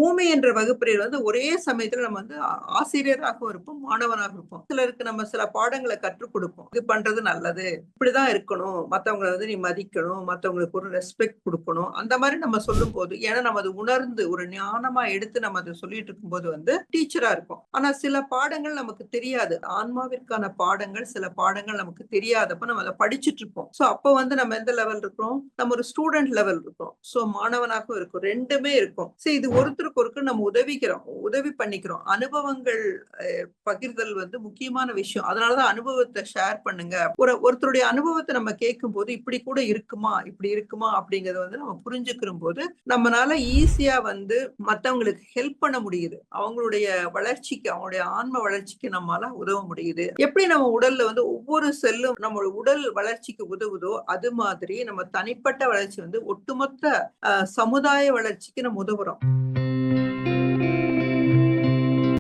பூமி என்ற வகுப்பறையில் வந்து ஒரே சமயத்துல நம்ம வந்து ஆசிரியராகவும் இருப்போம், மாணவனாக இருப்போம். சிலருக்கு நம்ம சில பாடங்களை கற்றுக் கொடுப்போம். இது பண்றது நல்லது, இப்படிதான் இருக்கணும், மத்தவங்களை வந்து நீ மதிக்கணும், மத்தவங்களுக்கு ஒரு ரெஸ்பெக்ட் கொடுக்கணும். அந்த மாதிரி நம்ம சொல்லும் போது, ஏன்னா நம்ம அது உணர்ந்து ஒரு ஞானமா எடுத்து நம்ம அதை சொல்லிட்டு இருக்கும்போது வந்து டீச்சரா இருப்போம். ஆனா சில பாடங்கள் நமக்கு தெரியாது. ஆன்மாவிற்கான பாடங்கள், சில பாடங்கள் நமக்கு தெரியாதப்ப நம்ம அதை படிச்சுட்டு இருப்போம். சோ அப்ப வந்து நம்ம எந்த லெவல் இருக்கிறோம்? நம்ம ஒரு ஸ்டூடெண்ட் லெவல் இருக்கோம். சோ மாணவனாகவும் இருக்கும், ரெண்டுமே இருக்கும். சரி, இது ஒருத்தருக்கு ஒருக்கு நம்ம உதவி பண்ணிக்கிறோம். அனுபவங்கள் பகிர்தல் வந்து முக்கியமான விஷயம். அதனாலதான் அனுபவத்தை ஷேர் பண்ணுங்க. ஒருத்தருடைய அனுபவத்தை நம்ம கேட்கும் போது இப்படி கூட இருக்குமா, இப்படி இருக்குமா அப்படிங்கறத வந்து நம்ம புரிஞ்சுக்கிற போது நம்மளால ஈஸியா வந்து மத்தவங்களுக்கு ஹெல்ப் பண்ண முடியுது. அவங்களுடைய வளர்ச்சிக்கு, அவங்களுடைய ஆன்ம வளர்ச்சிக்கு நம்மளால உதவ முடியுது. எப்படி நம்ம உடல்ல வந்து ஒவ்வொரு செல்லும் நம்ம உடல் வளர்ச்சிக்கு உதவுதோ, அது மாதிரி நம்ம தனிப்பட்ட வளர்ச்சி வந்து ஒட்டுமொத்த சமுதாய வளர்ச்சிக்கு நம்ம உதவுறோம்.